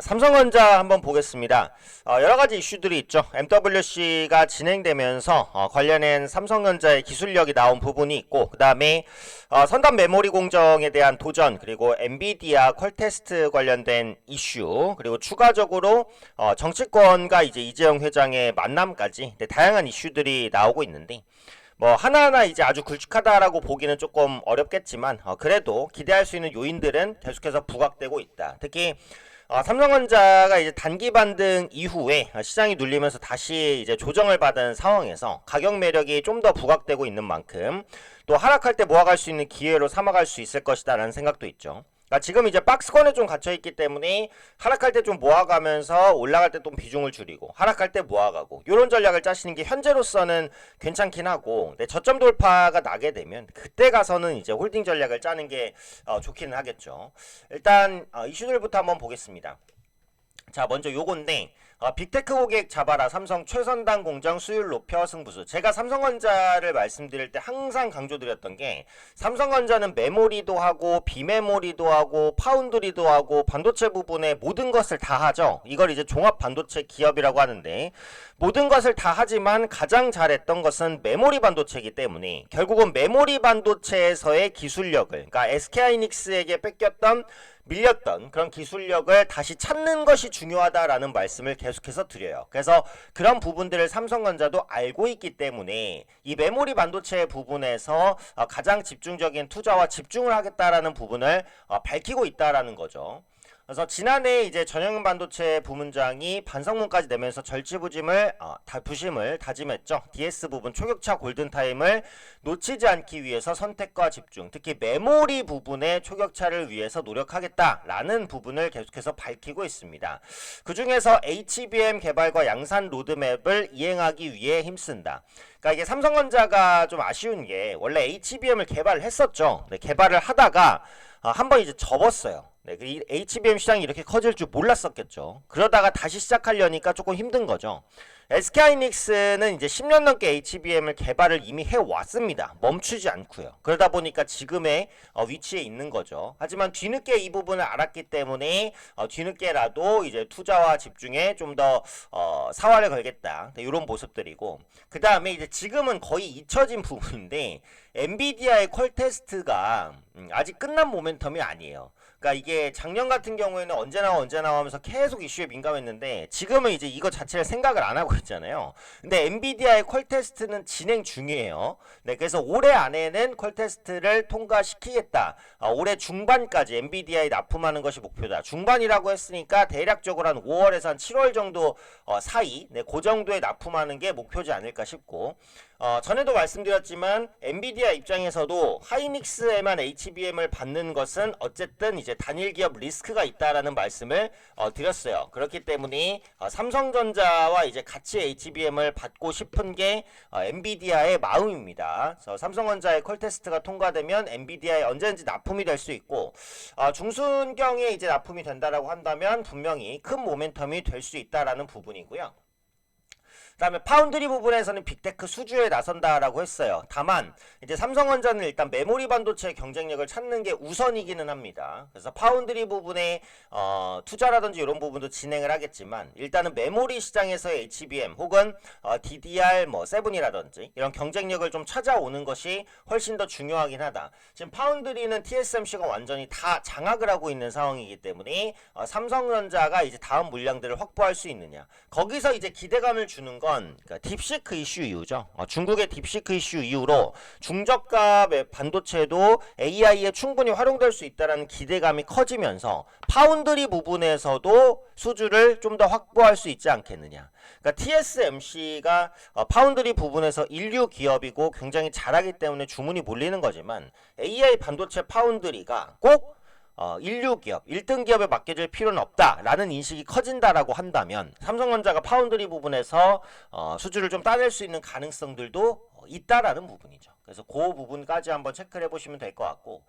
삼성전자 한번 보겠습니다. 여러 가지 이슈들이 있죠. MWC가 진행되면서 관련된 삼성전자의 기술력이 나온 부분이 있고, 그 다음에 선단 메모리 공정에 대한 도전, 그리고 엔비디아 퀄테스트 관련된 이슈, 그리고 추가적으로 정치권과 이제 이재용 회장의 만남까지 다양한 이슈들이 나오고 있는데, 뭐 하나하나 이제 아주 굵직하다라고 보기는 조금 어렵겠지만 그래도 기대할 수 있는 요인들은 계속해서 부각되고 있다. 특히 삼성전자가 이제 단기 반등 이후에 시장이 눌리면서 다시 이제 조정을 받은 상황에서 가격 매력이 좀 더 부각되고 있는 만큼 또 하락할 때 모아갈 수 있는 기회로 삼아갈 수 있을 것이다라는 생각도 있죠. 그러니까 지금 이제 박스권에 좀 갇혀 있기 때문에 하락할 때 좀 모아가면서 올라갈 때 좀 비중을 줄이고 하락할 때 모아가고 이런 전략을 짜시는 게 현재로서는 괜찮긴 하고, 근데 저점 돌파가 나게 되면 그때 가서는 이제 홀딩 전략을 짜는 게 좋기는 하겠죠. 일단 이슈들부터 한번 보겠습니다. 자, 먼저 요건데 빅테크 고객 잡아라. 삼성 최선단 공정 수율 높여 승부수. 제가 삼성전자를 말씀드릴 때 항상 강조드렸던 게, 삼성전자는 메모리도 하고 비메모리도 하고 파운드리도 하고 반도체 부분에 모든 것을 다 하죠. 이걸 이제 종합 반도체 기업이라고 하는데, 모든 것을 다 하지만 가장 잘했던 것은 메모리 반도체이기 때문에 결국은 메모리 반도체에서의 기술력을, 그러니까 SK하이닉스에게 뺏겼던 밀렸던 그런 기술력을 다시 찾는 것이 중요하다라는 말씀을 계속해서 드려요. 그래서 그런 부분들을 삼성전자도 알고 있기 때문에 이 메모리 반도체 부분에서 가장 집중적인 투자와 집중을 하겠다라는 부분을 밝히고 있다라는 거죠. 그래서 지난해 이제 전형용 반도체 부문장이 반성문까지 내면서 절치부심을 다짐했죠. DS 부분 초격차 골든타임을 놓치지 않기 위해서 선택과 집중, 특히 메모리 부분의 초격차를 위해서 노력하겠다라는 부분을 계속해서 밝히고 있습니다. 그 중에서 HBM 개발과 양산 로드맵을 이행하기 위해 힘쓴다. 그러니까 이게 삼성전자가 좀 아쉬운 게, 원래 HBM을 개발을 했었죠. 네, 개발을 하다가 한번 이제 접었어요. 네, 이 HBM 시장이 이렇게 커질 줄 몰랐었겠죠. 그러다가 다시 시작하려니까 조금 힘든 거죠. SK하이닉스는 이제 10년 넘게 HBM을 개발을 이미 해왔습니다. 멈추지 않고요. 그러다 보니까 지금의 위치에 있는 거죠. 하지만 뒤늦게 이 부분을 알았기 때문에 뒤늦게라도 이제 투자와 집중에 좀 더 사활을 걸겠다. 이런 모습들이고, 그 다음에 이제 지금은 거의 잊혀진 부분인데, 엔비디아의 퀄테스트가 아직 끝난 모멘텀이 아니에요. 그러니까 이게 작년 같은 경우에는 언제 나와 하면서 계속 이슈에 민감했는데, 지금은 이제 이거 자체를 생각을 안 하고 있잖아요. 근데 엔비디아의 퀄테스트는 진행 중이에요. 네, 그래서 올해 안에는 퀄테스트를 통과시키겠다. 올해 중반까지 엔비디아에 납품하는 것이 목표다. 중반이라고 했으니까 대략적으로 한 5월에서 한 7월 정도 사이, 네, 그 정도에 납품하는 게 목표지 않을까 싶고, 전에도 말씀드렸지만 엔비디아 입장에서도 하이닉스에만 HBM을 받는 것은 어쨌든 이제 단일 기업 리스크가 있다라는 말씀을 드렸어요. 그렇기 때문에 삼성전자와 이제 같이 HBM을 받고 싶은 게 엔비디아의 마음입니다. 그래서 삼성전자의 퀄테스트가 통과되면 엔비디아에 언제든지 납품이 될 수 있고, 중순경에 이제 납품이 된다라고 한다면 분명히 큰 모멘텀이 될 수 있다라는 부분이고요. 그 다음에 파운드리 부분에서는 빅테크 수주에 나선다라고 했어요. 다만 이제 삼성전자는 일단 메모리 반도체의 경쟁력을 찾는 게 우선이기는 합니다. 그래서 파운드리 부분에 투자라든지 이런 부분도 진행을 하겠지만, 일단은 메모리 시장에서의 HBM 혹은 DDR 7이라든지 이런 경쟁력을 좀 찾아오는 것이 훨씬 더 중요하긴 하다. 지금 파운드리는 TSMC가 완전히 다 장악을 하고 있는 상황이기 때문에 삼성전자가 이제 다음 물량들을 확보할 수 있느냐, 거기서 이제 기대감을 주는 건 그러니까 딥시크 이슈 이후죠. 중국의 딥시크 이슈 이후로 중저가 반도체도 AI에 충분히 활용될 수 있다는 기대감이 커지면서 파운드리 부분에서도 수주를 좀 더 확보할 수 있지 않겠느냐. 그러니까 TSMC가 파운드리 부분에서 인류 기업이고 굉장히 잘하기 때문에 주문이 몰리는 거지만, AI 반도체 파운드리가 꼭 인류 기업, 1등 기업에 맡겨질 필요는 없다라는 인식이 커진다라고 한다면 삼성전자가 파운드리 부분에서 수주를 좀 따낼 수 있는 가능성들도 있다라는 부분이죠. 그래서 그 부분까지 한번 체크를 해보시면 될 것 같고,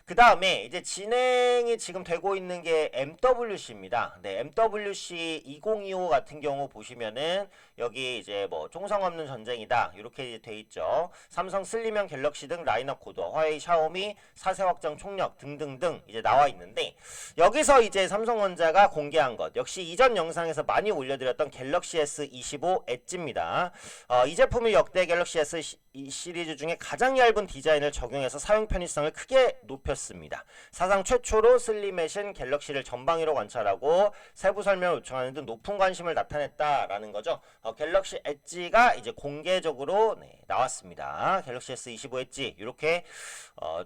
그 다음에 이제 진행이 지금 되고 있는 게 MWC입니다. 네, MWC 2025 같은 경우 보시면은 여기 이제 뭐 총성 없는 전쟁이다 이렇게 돼 있죠. 삼성 슬림형 갤럭시 등 라인업 코드, 화웨이, 샤오미, 4세 확장 총력 등등등 이제 나와 있는데, 여기서 이제 삼성전자가 공개한 것 역시 이전 영상에서 많이 올려드렸던 갤럭시 S25 엣지입니다. 이 제품이 역대 갤럭시 S 시리즈 중에 가장 얇은 디자인을 적용해서 사용 편의성을 크게 높였습니다. 사상 최초로 슬림해진 갤럭시를 전방위로 관찰하고 세부 설명을 요청하는 등 높은 관심을 나타냈다라는 거죠. 갤럭시 엣지가 이제 공개적으로 나왔습니다. 갤럭시 S25 엣지 이렇게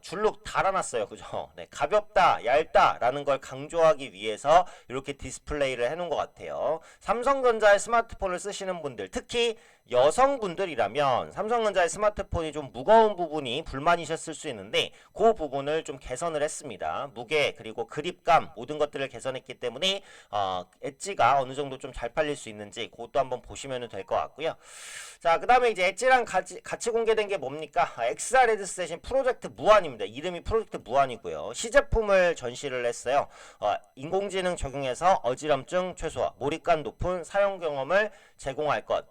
줄룩 달아놨어요. 그죠? 네, 가볍다, 얇다라는 걸 강조하기 위해서 이렇게 디스플레이를 해놓은 것 같아요. 삼성전자의 스마트폰을 쓰시는 분들, 특히 여성분들이라면 삼성전자의 스마트폰이 좀 무거운 부분이 불만이셨을 수 있는데 그 부분을 좀 개선을 했습니다. 무게 그리고 그립감 모든 것들을 개선했기 때문에 엣지가 어느 정도 좀 잘 팔릴 수 있는지 그것도 한번 보시면 될 것 같고요. 자, 그 다음에 이제 엣지랑 같이 공개된 게 뭡니까? XR 헤드셋인 프로젝트 무한입니다. 이름이 프로젝트 무한이고요. 시제품을 전시를 했어요. 인공지능 적용해서 어지럼증 최소화, 몰입감 높은 사용 경험을 제공할 것.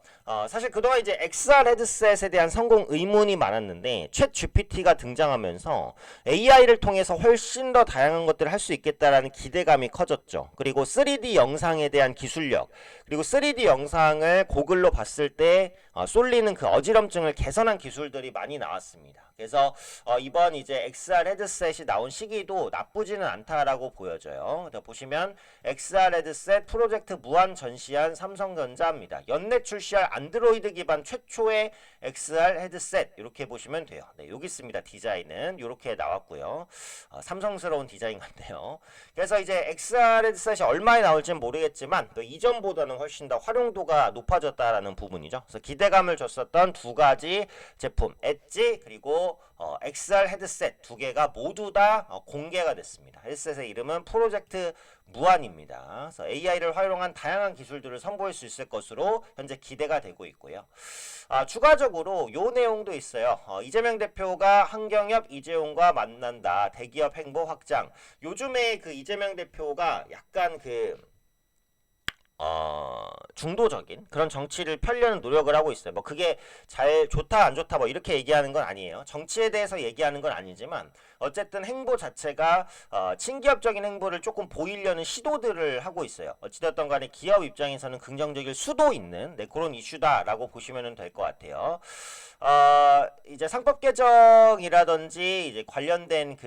사실 그동안 이제 XR 헤드셋에 대한 성공 의문이 많았는데 챗 GPT가 등장하면서 AI를 통해서 훨씬 더 다양한 것들을 할 수 있겠다라는 기대감이 커졌죠. 그리고 3D 영상에 대한 기술력, 그리고 3D 영상을 고글로 봤을 때 쏠리는 그 어지럼증을 개선한 기술들이 많이 나왔습니다. 그래서 이번 이제 XR 헤드셋이 나온 시기도 나쁘지는 않다라고 보여져요. 그래서 보시면 XR 헤드셋 프로젝트 무한 전시한 삼성전자입니다. 연내 출시할 안드로이드 기반 최초의 XR 헤드셋 이렇게 보시면 돼요. 네, 여기 있습니다. 디자인은 이렇게 나왔고요. 삼성스러운 디자인 같네요. 그래서 이제 XR 헤드셋이 얼마에 나올지는 모르겠지만 또 이전보다는 훨씬 더 활용도가 높아졌다라는 부분이죠. 그래서 기대감을 줬었던 두 가지 제품, 엣지 그리고 XR 헤드셋 두 개가 모두 다 공개가 됐습니다. 헤드셋의 이름은 프로젝트 무한입니다. 그래서 AI를 활용한 다양한 기술들을 선보일 수 있을 것으로 현재 기대가 되고 있고요. 추가적으로 요 내용도 있어요. 이재명 대표가 한경협, 이재용과 만난다. 대기업 행보 확장. 요즘에 그 이재명 대표가 약간 중도적인 그런 정치를 펴려는 노력을 하고 있어요. 뭐 그게 잘 좋다 안 좋다 뭐 이렇게 얘기하는 건 아니에요. 정치에 대해서 얘기하는 건 아니지만 어쨌든 행보 자체가 친기업적인 행보를 조금 보이려는 시도들을 하고 있어요. 어찌됐든 간에 기업 입장에서는 긍정적일 수도 있는 그런 이슈다라고 보시면 될 것 같아요. 이제 상법 개정이라든지 이제 관련된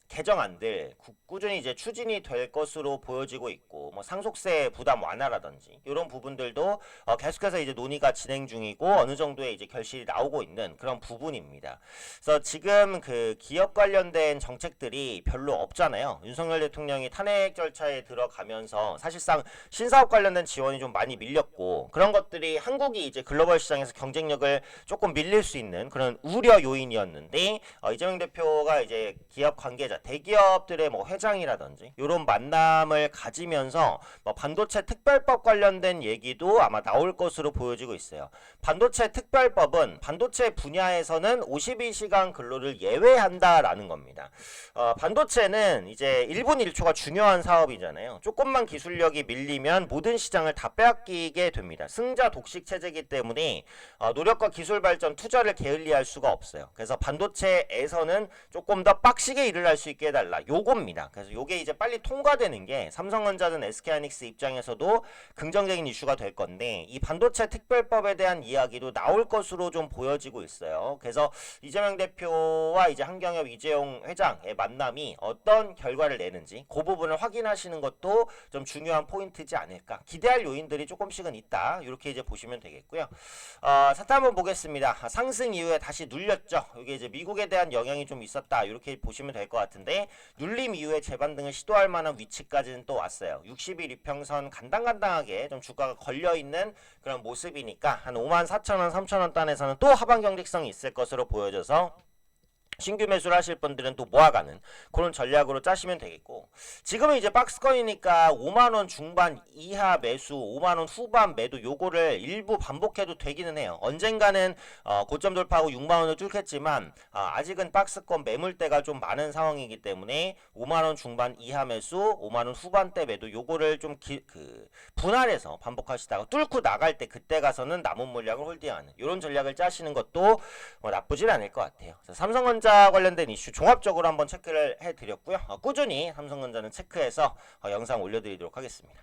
개정안들 꾸준히 이제 추진이 될 것으로 보여지고 있고, 뭐 상속세 부담 완화라든지 이런 부분들도 계속해서 이제 논의가 진행 중이고 어느 정도의 이제 결실이 나오고 있는 그런 부분입니다. 그래서 지금 그 기업 관련된 정책들이 별로 없잖아요. 윤석열 대통령이 탄핵 절차에 들어가면서 사실상 신사업 관련된 지원이 좀 많이 밀렸고 그런 것들이 한국이 이제 글로벌 시장에서 경쟁력을 조금 밀릴 수 있는 그런 우려 요인이었는데 이재명 대표가 이제 기업 관계자 대기업들의 뭐 회장이라든지 이런 만남을 가지면서 뭐 반도체 특별법 관련된 얘기도 아마 나올 것으로 보여지고 있어요. 반도체 특별법은 반도체 분야에서는 52시간 근로를 예외한다라는 겁니다. 반도체는 이제 1분 1초가 중요한 사업이잖아요. 조금만 기술력이 밀리면 모든 시장을 다 빼앗기게 됩니다. 승자 독식 체제이기 때문에 노력과 기술 발전 투자를 게을리할 수가 없어요. 그래서 반도체에서는 조금 더 빡시게 일을 할 수 있게 해달라. 요겁니다. 그래서 요게 이제 빨리 통과되는 게 삼성전자든 SK하이닉스 입장에서도 긍정적인 이슈가 될 건데 이 반도체 특별법에 대한 이야기도 나올 것으로 좀 보여지고 있어요. 그래서 이재명 대표와 이제 한경협, 이재용 회장의 만남이 어떤 결과를 내는지 그 부분을 확인하시는 것도 좀 중요한 포인트지 않을까. 기대할 요인들이 조금씩은 있다. 이렇게 이제 보시면 되겠고요. 차트 한번 보겠습니다. 상승 이후에 다시 눌렸죠. 이게 이제 미국에 대한 영향이 좀 있었다. 이렇게 보시면 될 것 같은데 눌림 이후에 재반등을 시도할 만한 위치까지는 또 왔어요. 60일 이평선 간당간당하게 좀 주가가 걸려있는 그런 모습이니까 한 54,000원, 3,000원 단에서는 또 하방 경직성이 있을 것으로 보여져서 신규 매수를 하실 분들은 또 모아가는 그런 전략으로 짜시면 되겠고, 지금은 이제 박스권이니까 5만원 중반 이하 매수, 5만원 후반 매도 요거를 일부 반복해도 되기는 해요. 언젠가는 고점 돌파하고 6만원을 뚫겠지만 아직은 박스권 매물대가 좀 많은 상황이기 때문에 5만원 중반 이하 매수, 5만원 후반대 매도 요거를 좀 분할해서 반복하시다가 뚫고 나갈 때 그때 가서는 남은 물량을 홀딩하는 이런 전략을 짜시는 것도 나쁘진 않을 것 같아요. 그래서 삼성전자 관련된 이슈 종합적으로 한번 체크를 해드렸고요. 꾸준히 삼성전자는 체크해서 영상 올려드리도록 하겠습니다.